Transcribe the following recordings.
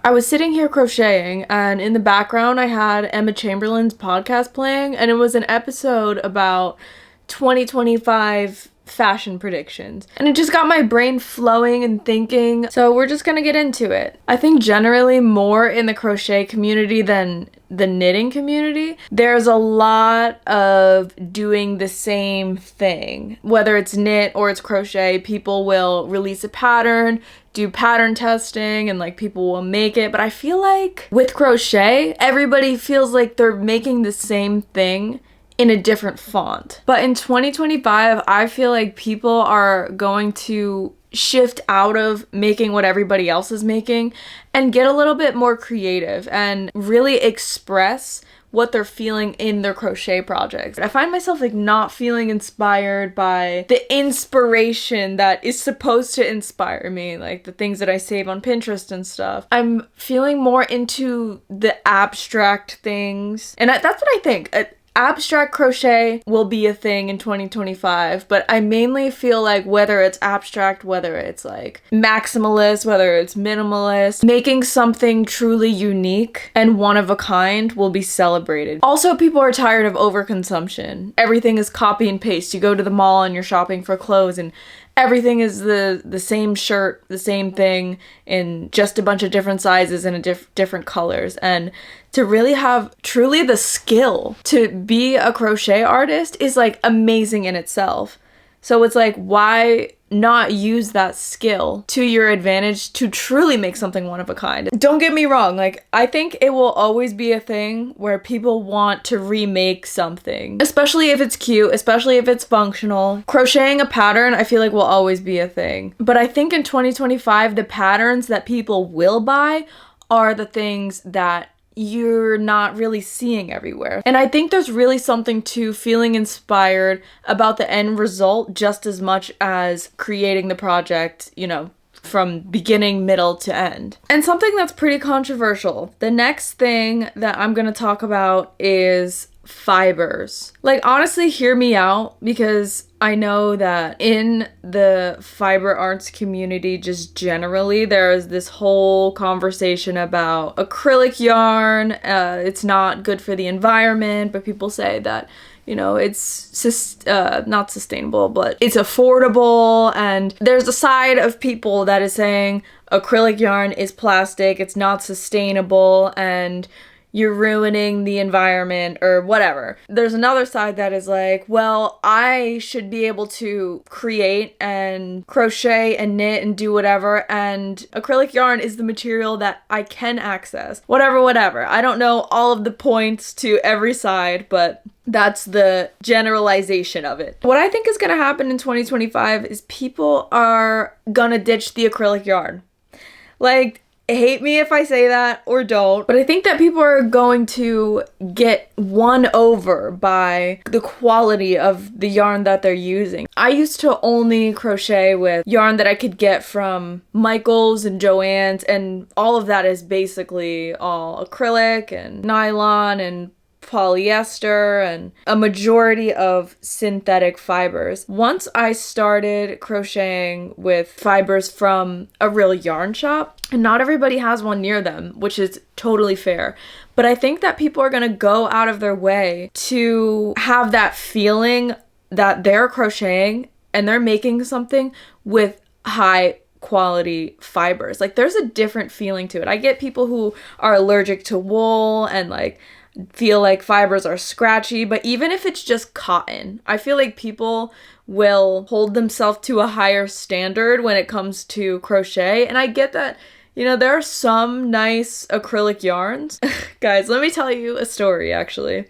I was sitting here crocheting, and in the background I had Emma Chamberlain's podcast playing, and it was an episode about 2025 fashion predictions. And it just got my brain flowing and thinking, so we're just gonna get into it. I think generally more in the crochet community than the knitting community, there's a lot of doing the same thing. Whether it's knit or it's crochet, people will release a pattern, do pattern testing, and like people will make it. But I feel like with crochet, everybody feels like they're making the same thing in a different font. But in 2025, I feel like people are going to shift out of making what everybody else is making and get a little bit more creative and really express what they're feeling in their crochet projects. I find myself like not feeling inspired by the inspiration that is supposed to inspire me, like the things that I save on Pinterest and stuff. I'm feeling more into the abstract things, and that's what I think. Abstract crochet will be a thing in 2025, but I mainly feel like whether it's abstract, whether it's like maximalist, whether it's minimalist, making something truly unique and one of a kind will be celebrated. Also, people are tired of overconsumption. Everything is copy and paste. You go to the mall and you're shopping for clothes and everything is the same shirt, the same thing in just a bunch of different sizes and different colors. And to really have truly the skill to be a crochet artist is like amazing in itself. So it's like, why not use that skill to your advantage to truly make something one of a kind? Don't get me wrong, like I think it will always be a thing where people want to remake something, especially if it's cute, especially if it's functional. Crocheting a pattern, I feel like will always be a thing. But I think in 2025, the patterns that people will buy are the things that you're not really seeing everywhere. And I think there's really something to feeling inspired about the end result just as much as creating the project, you know, from beginning, middle to end. And something that's pretty controversial. The next thing that I'm gonna talk about is fibers. Like, honestly, hear me out, because I know that in the fiber arts community, just generally, there is this whole conversation about acrylic yarn. It's not good for the environment, but people say that, you know, it's not sustainable, but it's affordable. And there's a side of people that is saying acrylic yarn is plastic, it's not sustainable, and you're ruining the environment or whatever. There's another side that is like, well, I should be able to create and crochet and knit and do whatever, and acrylic yarn is the material that I can access. Whatever. I don't know all of the points to every side, but that's the generalization of it. What I think is gonna happen in 2025 is people are gonna ditch the acrylic yarn. Like, hate me if I say that or don't, but I think that people are going to get won over by the quality of the yarn that they're using. I used to only crochet with yarn that I could get from Michael's and Joann's, and all of that is basically all acrylic and nylon and polyester and a majority of synthetic fibers. Once I started crocheting with fibers from a real yarn shop, and not everybody has one near them, which is totally fair, but I think that people are gonna go out of their way to have that feeling that they're crocheting and they're making something with high quality fibers. Like, there's a different feeling to it. I get people who are allergic to wool and like feel like fibers are scratchy, but even if it's just cotton, I feel like people will hold themselves to a higher standard when it comes to crochet. And I get that, you know, there are some nice acrylic yarns. Guys, let me tell you a story, actually.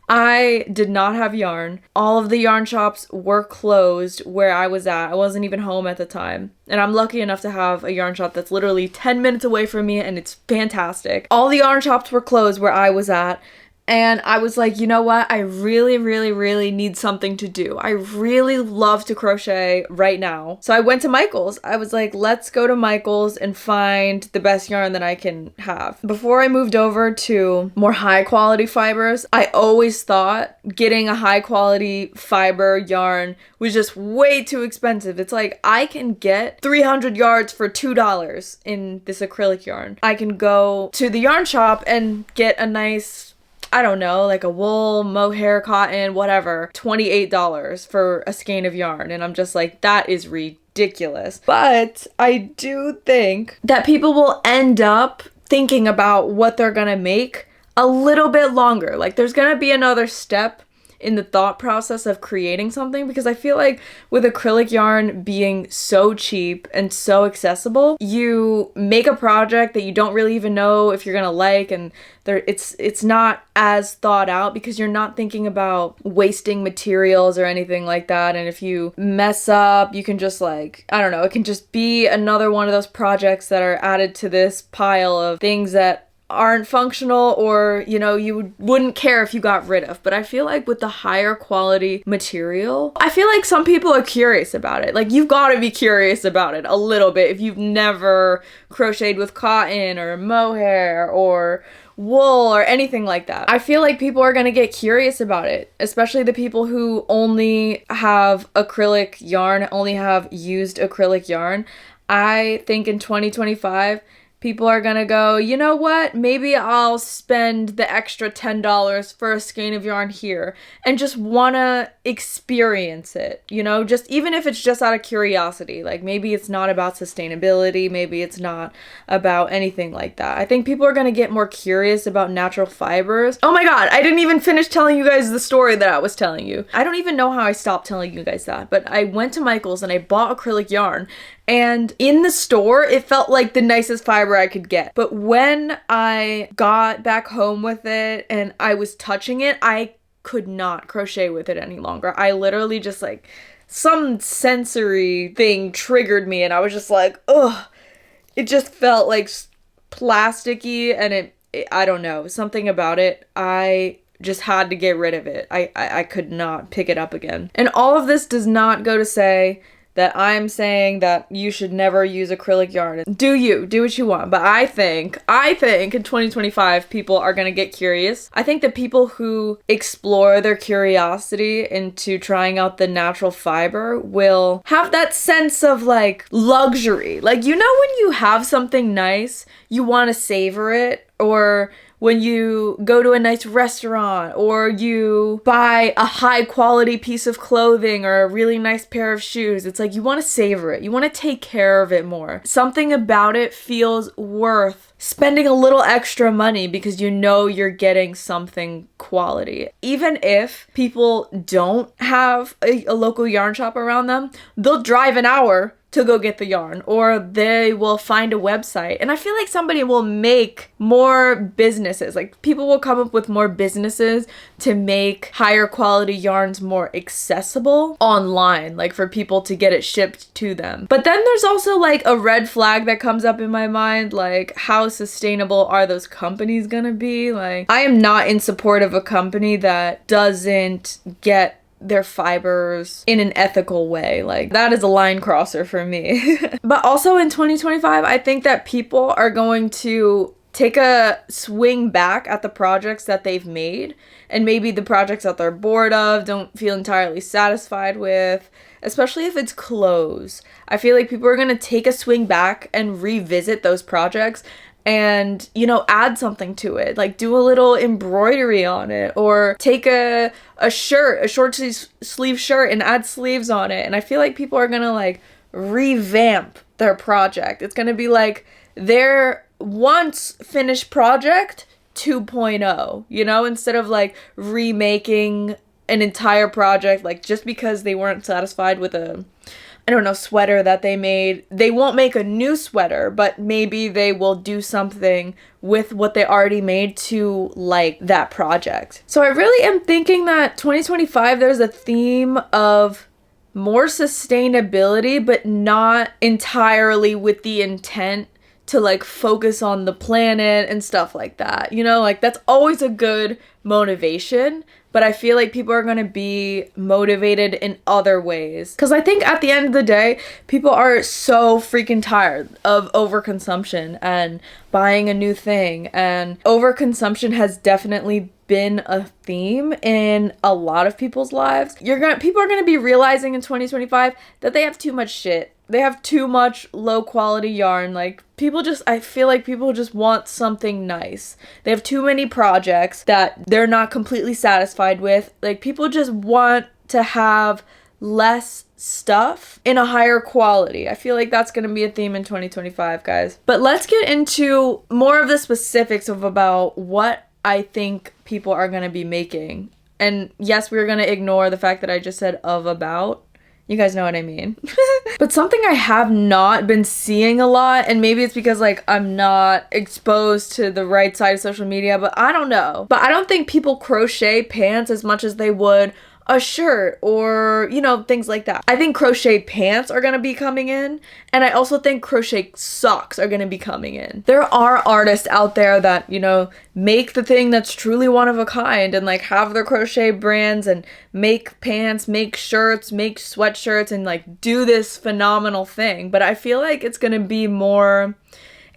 I did not have yarn. All of the yarn shops were closed where I was at. I wasn't even home at the time. And I'm lucky enough to have a yarn shop that's literally 10 minutes away from me, and it's fantastic. All the yarn shops were closed where I was at, And I was like, you know what? I really, really, really need something to do. I really love to crochet right now. So I went to Michael's. I was like, let's go to Michael's and find the best yarn that I can have. Before I moved over to more high quality fibers, I always thought getting a high quality fiber yarn was just way too expensive. It's like, I can get 300 yards for $2 in this acrylic yarn. I can go to the yarn shop and get a nice, I don't know, like a wool, mohair, cotton, whatever, $28 for a skein of yarn. And I'm just like, that is ridiculous. But I do think that people will end up thinking about what they're gonna make a little bit longer. Like, there's gonna be another step in the thought process of creating something, because I feel like with acrylic yarn being so cheap and so accessible, you make a project that you don't really even know if you're gonna like, and it's not as thought out because you're not thinking about wasting materials or anything like that. And if you mess up, you can just, like, I don't know, it can just be another one of those projects that are added to this pile of things that aren't functional, or, you know, you wouldn't care if you got rid of. But I feel like with the higher quality material, I feel like some people are curious about it. Like, you've got to be curious about it a little bit if you've never crocheted with cotton or mohair or wool or anything like that. I feel like people are going to get curious about it, especially the people who only have acrylic yarn, only have used acrylic yarn. I think in 2025, people are gonna go, you know what, maybe I'll spend the extra $10 for a skein of yarn here and just wanna experience it, you know, just even if it's just out of curiosity. Like, maybe it's not about sustainability, maybe it's not about anything like that. I think people are gonna get more curious about natural fibers. Oh my god, I didn't even finish telling you guys the story that I was telling you. I don't even know how I stopped telling you guys that, but I went to Michael's and I bought acrylic yarn. And in the store, it felt like the nicest fiber I could get. But when I got back home with it and I was touching it, I could not crochet with it any longer. I literally just, like, some sensory thing triggered me and I was just like, ugh. It just felt like plasticky, and it I don't know, something about it. I just had to get rid of it. I could not pick it up again. And all of this does not go to say that I'm saying that you should never use acrylic yarn. Do what you want. But I think in 2025, people are gonna get curious. I think the people who explore their curiosity into trying out the natural fiber will have that sense of, like, luxury. Like, you know, when you have something nice, you want to savor it, or when you go to a nice restaurant, or you buy a high quality piece of clothing or a really nice pair of shoes, it's like you want to savor it. You want to take care of it more. Something about it feels worth spending a little extra money because you know you're getting something quality. Even if people don't have a local yarn shop around them, they'll drive an hour to go get the yarn, or they will find a website. And I feel like somebody will make more businesses, like people will come up with more businesses to make higher quality yarns more accessible online, like for people to get it shipped to them. But then there's also, like, a red flag that comes up in my mind, like, how sustainable are those companies gonna be? Like, I am not in support of a company that doesn't get their fibers in an ethical way. Like, that is a line crosser for me. But also in 2025, I think that people are going to take a swing back at the projects that they've made, and maybe the projects that they're bored of, don't feel entirely satisfied with, especially if it's clothes. I feel like people are going to take a swing back and revisit those projects and, you know, add something to it, like do a little embroidery on it, or take a shirt, a short sleeve shirt, and add sleeves on it. And I feel like people are gonna, like, revamp their project. It's gonna be like their once finished project 2.0, you know, instead of, like, remaking an entire project, like, just because they weren't satisfied with a, I don't know, sweater that they made. They won't make a new sweater, but maybe they will do something with what they already made to like that project. So I really am thinking that 2025, there's a theme of more sustainability, but not entirely with the intent to like focus on the planet and stuff like that. You know, like that's always a good motivation, but I feel like people are going to be motivated in other ways. Because I think at the end of the day, people are so freaking tired of overconsumption and buying a new thing. And overconsumption has definitely been a theme in a lot of people's lives. People are going to be realizing in 2025 that they have too much shit. They have too much low quality yarn. Like I feel like people just want something nice. They have too many projects that they're not completely satisfied with. Like people just want to have less stuff in a higher quality. I feel like that's going to be a theme in 2025, guys. But let's get into more of the specifics of about what I think people are going to be making. And yes, we're going to ignore the fact that I just said of about. You guys know what I mean. But something I have not been seeing a lot, and maybe it's because like I'm not exposed to the right side of social media, but I don't know. But I don't think people crochet pants as much as they would a shirt or, you know, things like that. I think crochet pants are gonna be coming in, and I also think crochet socks are gonna be coming in. There are artists out there that, you know, make the thing that's truly one of a kind and like have their crochet brands and make pants, make shirts, make sweatshirts, and like do this phenomenal thing. But I feel like it's gonna be more...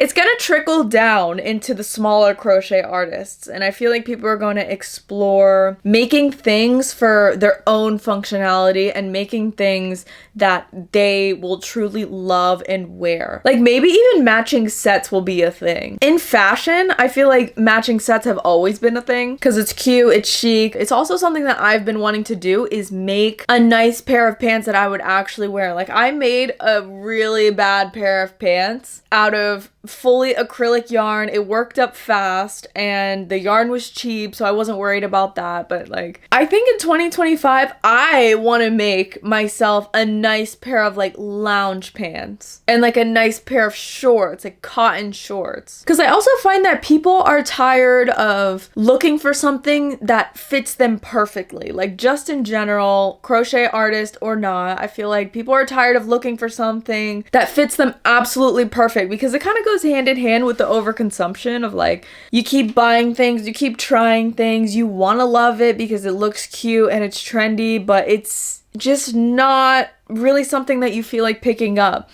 It's going to trickle down into the smaller crochet artists, and I feel like people are going to explore making things for their own functionality and making things that they will truly love and wear. Like maybe even matching sets will be a thing. In fashion, I feel like matching sets have always been a thing because it's cute, it's chic. It's also something that I've been wanting to do is make a nice pair of pants that I would actually wear. Like I made a really bad pair of pants out of fully acrylic yarn. It worked up fast and the yarn was cheap, so I wasn't worried about that. But like I think in 2025 I want to make myself a nice pair of like lounge pants and like a nice pair of shorts, like cotton shorts, because I also find that people are tired of looking for something that fits them perfectly. Like just in general, crochet artist or not, I feel like people are tired of looking for something that fits them absolutely perfect, because it kind of goes hand in hand with the overconsumption of like you keep buying things, you keep trying things, you want to love it because it looks cute and it's trendy, but it's just not really something that you feel like picking up.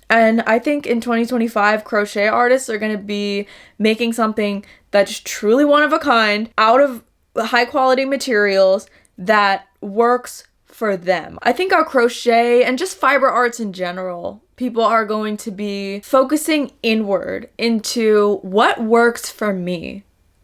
And I think in 2025 crochet artists are going to be making something that's truly one of a kind out of high quality materials that works for them. I think our crochet and just fiber arts in general, people are going to be focusing inward into what works for me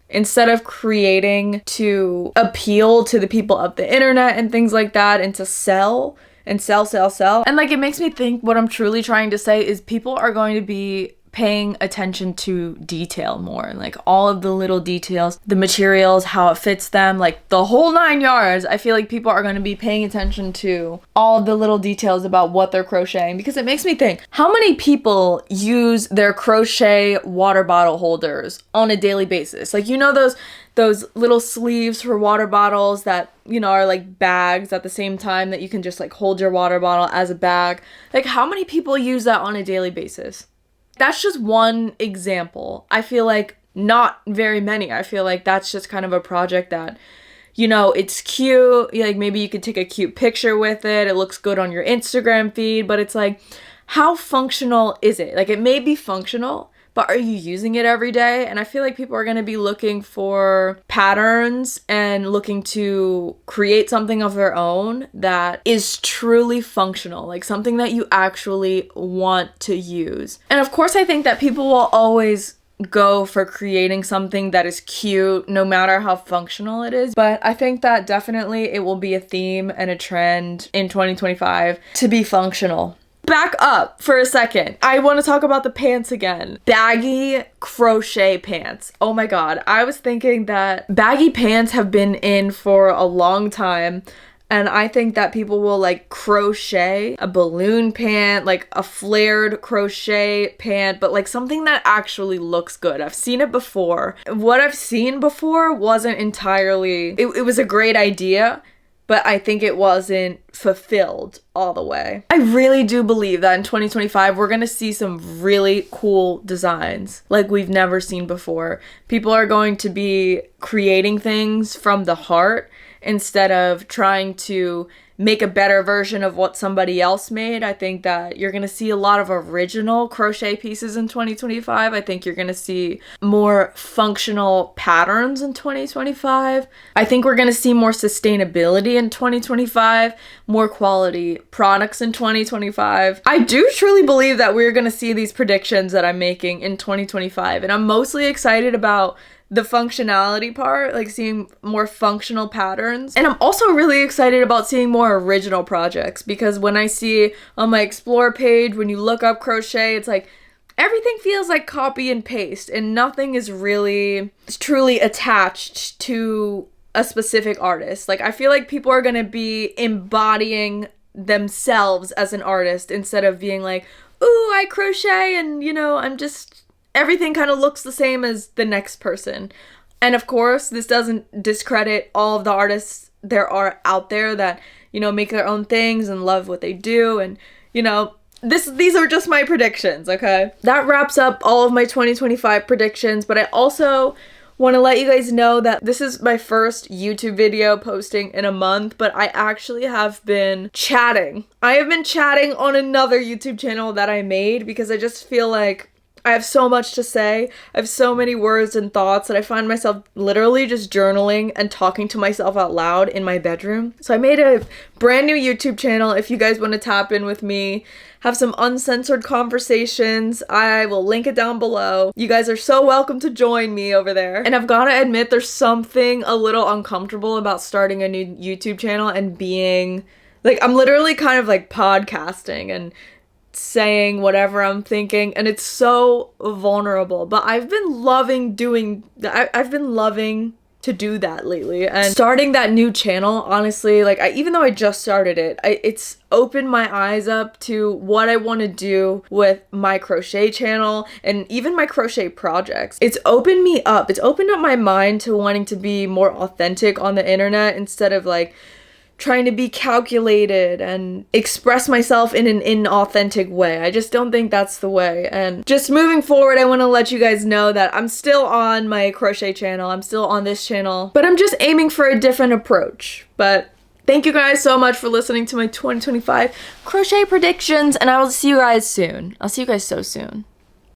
instead of creating to appeal to the people of the internet and things like that and to sell and sell. And like it makes me think what I'm truly trying to say is people are going to be paying attention to detail more, like all of the little details, the materials, how it fits them, like the whole 9 yards. I feel like people are going to be paying attention to all of the little details about what they're crocheting, because it makes me think, how many people use their crochet water bottle holders on a daily basis? Like, you know, those little sleeves for water bottles that, you know, are like bags at the same time that you can just like hold your water bottle as a bag. Like how many people use that on a daily basis? That's just one example. I feel like not very many. I feel like that's just kind of a project that, you know, it's cute. Like maybe you could take a cute picture with it. It looks good on your Instagram feed, but it's like, how functional is it? Like it may be functional, but are you using it every day? And I feel like people are going to be looking for patterns and looking to create something of their own that is truly functional, like something that you actually want to use. And of course, I think that people will always go for creating something that is cute, no matter how functional it is. But I think that definitely it will be a theme and a trend in 2025 to be functional. Back up for a second. I want to talk about the pants again. Baggy crochet pants. Oh my god. I was thinking that baggy pants have been in for a long time, and I think that people will like crochet a balloon pant, like a flared crochet pant, but like something that actually looks good. I've seen it before. What I've seen before wasn't entirely... It was a great idea, but I think it wasn't fulfilled all the way. I really do believe that in 2025, we're gonna see some really cool designs like we've never seen before. People are going to be creating things from the heart instead of trying to make a better version of what somebody else made. I think that you're going to see a lot of original crochet pieces in 2025. I think you're going to see more functional patterns in 2025. I think we're going to see more sustainability in 2025, more quality products in 2025. I do truly believe that we're going to see these predictions that I'm making in 2025, and I'm mostly excited about the functionality part, like seeing more functional patterns. And I'm also really excited about seeing more original projects, because when I see on my explore page, when you look up crochet, it's like everything feels like copy and paste and nothing is really truly attached to a specific artist. Like, I feel like people are gonna be embodying themselves as an artist instead of being like, ooh, I crochet and, you know, everything kind of looks the same as the next person. And of course, this doesn't discredit all of the artists there are out there that, you know, make their own things and love what they do. And, you know, these are just my predictions, okay? That wraps up all of my 2025 predictions, but I also want to let you guys know that this is my first YouTube video posting in a month, but I actually have been chatting. I have been chatting on another YouTube channel that I made because I just feel like I have so much to say. I have so many words and thoughts that I find myself literally just journaling and talking to myself out loud in my bedroom. So I made a brand new YouTube channel. If you guys want to tap in with me, have some uncensored conversations, I will link it down below. You guys are so welcome to join me over there. And I've got to admit, there's something a little uncomfortable about starting a new YouTube channel and being like, I'm literally kind of like podcasting and saying whatever I'm thinking, and it's so vulnerable, but I've been loving to do that lately. And starting that new channel, honestly, like, even though I just started it, it's opened my eyes up to what I want to do with my crochet channel and even my crochet projects. It's opened me up. It's opened up my mind to wanting to be more authentic on the internet instead of like trying to be calculated and express myself in an inauthentic way. I just don't think that's the way. And just moving forward, I want to let you guys know that I'm still on my crochet channel. I'm still on this channel, but I'm just aiming for a different approach. But thank you guys so much for listening to my 2025 crochet predictions, and I will see you guys soon. I'll see you guys so soon.